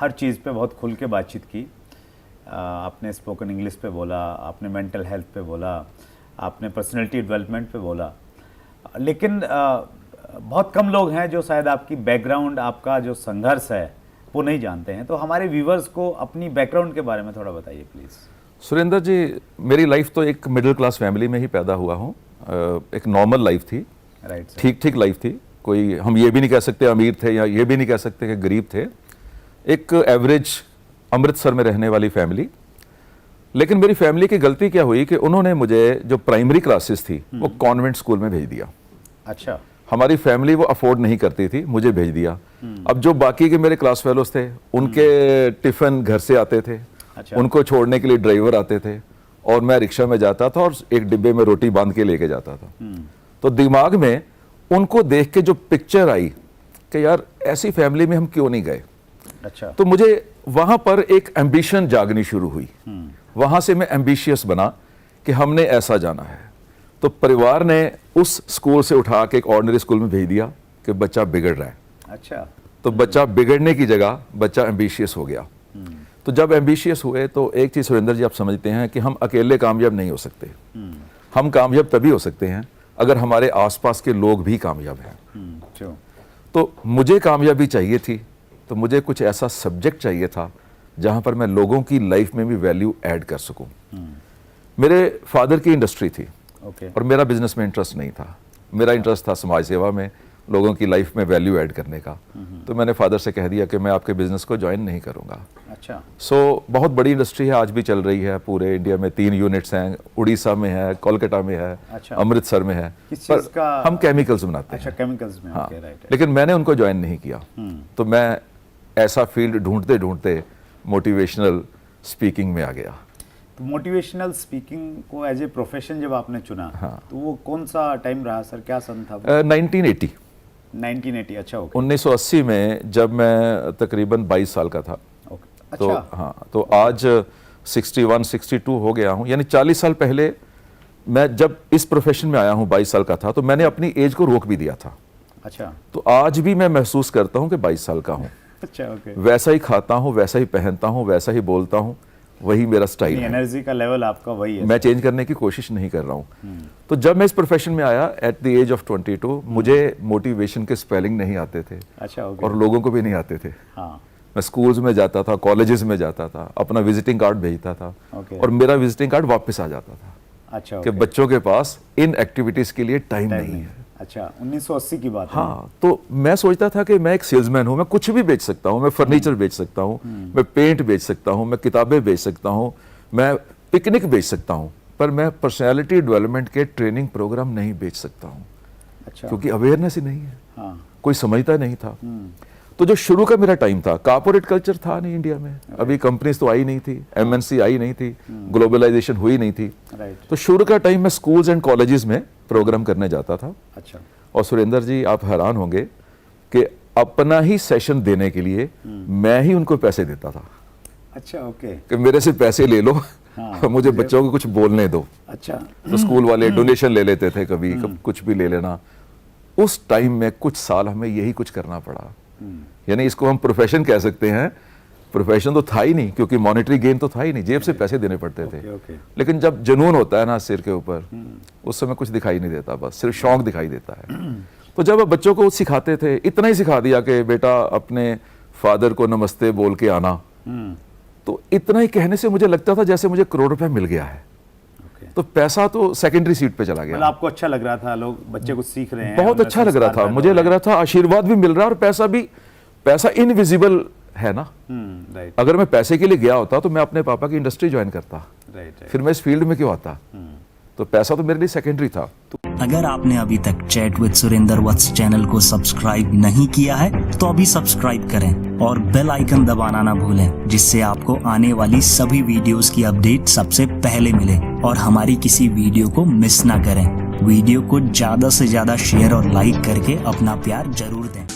हर चीज़ पे बहुत खुल के बातचीत की। आपने स्पोकन इंग्लिश पे बोला, आपने मेंटल हेल्थ पे बोला, आपने पर्सनैलिटी डेवलपमेंट पे बोला, लेकिन बहुत कम लोग हैं जो शायद आपकी बैकग्राउंड, आपका जो संघर्ष है वो नहीं जानते हैं। तो हमारे व्यूवर्स को अपनी बैकग्राउंड के बारे में थोड़ा बताइए प्लीज़। सुरेंद्र जी, मेरी लाइफ तो एक मिडिल क्लास फैमिली में ही पैदा हुआ हूँ। एक नॉर्मल लाइफ थी, ठीक ठीक लाइफ थी। कोई हम ये भी नहीं कह सकते अमीर थे या ये भी नहीं कह सकते कि गरीब थे। एक एवरेज अमृतसर में रहने वाली फैमिली। लेकिन मेरी फैमिली की गलती क्या हुई कि उन्होंने मुझे जो प्राइमरी क्लासेस थी वो कॉन्वेंट स्कूल में भेज दिया। अच्छा। हमारी फैमिली वो अफोर्ड नहीं करती थी, मुझे भेज दिया। अब जो बाकी के मेरे क्लास फेलोज थे उनके टिफिन घर से आते थे। अच्छा। उनको छोड़ने के लिए ड्राइवर आते थे और मैं रिक्शा में जाता था और एक डिब्बे में रोटी बांध के लेके जाता था। तो दिमाग में उनको देख के जो पिक्चर आई कि यार ऐसी फैमिली में हम क्यों नहीं गए। अच्छा। तो मुझे वहां पर एक एम्बिशन जागनी शुरू हुई। वहां से मैं एम्बिशियस बना कि हमने ऐसा जाना है। तो परिवार ने उस स्कूल से उठा के एक ऑर्डिनरी स्कूल में भेज दिया कि बच्चा बिगड़ रहा है। अच्छा। तो बच्चा बिगड़ने की जगह बच्चा एम्बिशियस हो गया। तो जब एम्बिशियस हुए तो एक चीज़ सुरेंद्र जी आप समझते हैं कि हम अकेले कामयाब नहीं हो सकते। हम कामयाब तभी हो सकते हैं अगर हमारे आसपास के लोग भी कामयाब हैं। तो मुझे कामयाबी चाहिए थी, तो मुझे कुछ ऐसा सब्जेक्ट चाहिए था जहां पर मैं लोगों की लाइफ में भी वैल्यू ऐड कर सकूं। मेरे फादर की इंडस्ट्री थी और मेरा बिजनेस में इंटरेस्ट नहीं था। मेरा इंटरेस्ट था समाज सेवा में, लोगों की लाइफ में वैल्यू ऐड करने का। तो मैंने फादर से कह दिया कि मैं आपके बिजनेस को ज्वाइन नहीं करूंगा। अच्छा। बहुत बड़ी इंडस्ट्री है, आज भी चल रही है। पूरे इंडिया में 3 यूनिट्स हैं, उड़ीसा में है, कोलकाता में है। अच्छा। अमृतसर में है। किस चीज़ का? हम केमिकल्स बनाते हैं। अच्छा, केमिकल्स में। हाँ। राइट। लेकिन मैंने उनको ज्वाइन नहीं किया। तो मैं ऐसा फील्ड ढूंढते ढूंढते मोटिवेशनल स्पीकिंग में आ गया। तो मोटिवेशनल स्पीकिंग को एज ए प्रोफेशन जब आपने चुना, हाँ। तो वो कौन सा टाइम रहा सर, क्या सन था? 1980। 1980। अच्छा। ओके। 1980 में जब मैं तकरीबन 22 साल का था। ओके। तो अच्छा। हाँ, तो आज 61, 62 हो गया हूँ। यानी 40 साल पहले मैं जब इस प्रोफेशन में आया हूँ, 22 साल का था, तो मैंने अपनी एज को रोक भी दिया था। अच्छा। तो आज भी मैं महसूस करता हूँ कि 22 साल का हूँ। अच्छा। ओके। वैसा ही खाता हूँ, वैसा ही पहनता हूँ, वैसा ही बोलता हूँ, वही मेरा स्टाइल है। एनर्जी का लेवल आपका वही है। मैं चेंज करने की कोशिश नहीं कर रहा हूँ। तो जब मैं इस प्रोफेशन में आया एट द एज ऑफ 22, मुझे मोटिवेशन के स्पेलिंग नहीं आते थे। अच्छा। ओके। और लोगों को भी नहीं आते थे। हाँ। मैं स्कूल्स में जाता था, कॉलेजेस में जाता था, अपना विजिटिंग कार्ड भेजता था। ओके। और मेरा विजिटिंग कार्ड वापस आ जाता था। अच्छा। कि ओके। बच्चों के पास इन एक्टिविटीज के लिए टाइम नहीं है। अच्छा, 1980 की बात है। हाँ, तो मैं सोचता था कि मैं एक सेल्समैन हूँ, मैं कुछ भी बेच सकता हूँ। मैं फर्नीचर बेच सकता हूँ, मैं पेंट बेच सकता हूँ, मैं किताबें बेच सकता हूँ, मैं पिकनिक बेच सकता हूँ, पर मैं पर्सनैलिटी डेवलपमेंट के ट्रेनिंग प्रोग्राम नहीं बेच सकता हूँ। अच्छा। क्योंकि अवेयरनेस ही नहीं है। हाँ। कोई समझता नहीं था। तो जो शुरू का मेरा टाइम था, कॉर्पोरेट कल्चर था नहीं इंडिया में, अभी कंपनीज तो आई नहीं थी, एमएनसी आई नहीं थी, ग्लोबलाइजेशन हुई नहीं थी। राइट। तो शुरू का टाइम मैं स्कूल्स एंड कॉलेजेस में प्रोग्राम करने जाता था। अच्छा। और सुरेंद्र जी, आप हैरान होंगे कि अपना ही सेशन देने के लिए मैं ही उनको पैसे देता था। अच्छा। ओके। कि मेरे से पैसे ले लो। हाँ, मुझे बच्चों को कुछ बोलने दो। अच्छा। तो स्कूल वाले डोनेशन ले लेते थे, कभी कुछ भी ले लेना। उस टाइम में कुछ साल हमें यही कुछ करना पड़ा। यानी इसको हम प्रोफेशन कह सकते हैं। प्रोफेशन तो था ही नहीं, क्योंकि मॉनेटरी गेन तो था ही नहीं, जेब से पैसे देने पड़ते थे। ओके। लेकिन जब जुनून होता है ना सिर के ऊपर, उस समय कुछ दिखाई नहीं देता, बस सिर्फ शौक दिखाई देता है। तो जब बच्चों को सिखाते थे, इतना ही सिखा दिया कि बेटा अपने फादर को नमस्ते बोल के आना, तो इतना ही कहने से मुझे लगता था जैसे मुझे करोड़ रुपए मिल गया है। तो पैसा तो सेकेंडरी सीट पे चला गया। मतलब आपको अच्छा लग रहा था, लोग बच्चे कुछ सीख रहे हैं, बहुत अच्छा लग रहा था, मुझे लग रहा था आशीर्वाद भी मिल रहा है और पैसा इनविजिबल है ना। राइट। अगर मैं पैसे के लिए गया होता तो मैं अपने पापा की इंडस्ट्री ज्वाइन करता। राइट। फिर मैं इस फील्ड में क्यों आता। तो पैसा तो मेरे लिए सेकेंडरी था। अगर आपने अभी तक chat with Surendra Vats channel को सब्सक्राइब नहीं किया है तो अभी सब्सक्राइब करें और बेल आइकन दबाना ना भूलें, जिससे आपको आने वाली सभी वीडियोस की अपडेट सबसे पहले मिले और हमारी किसी वीडियो को मिस ना करें। वीडियो को ज्यादा से ज्यादा शेयर और लाइक करके अपना प्यार जरूर दें।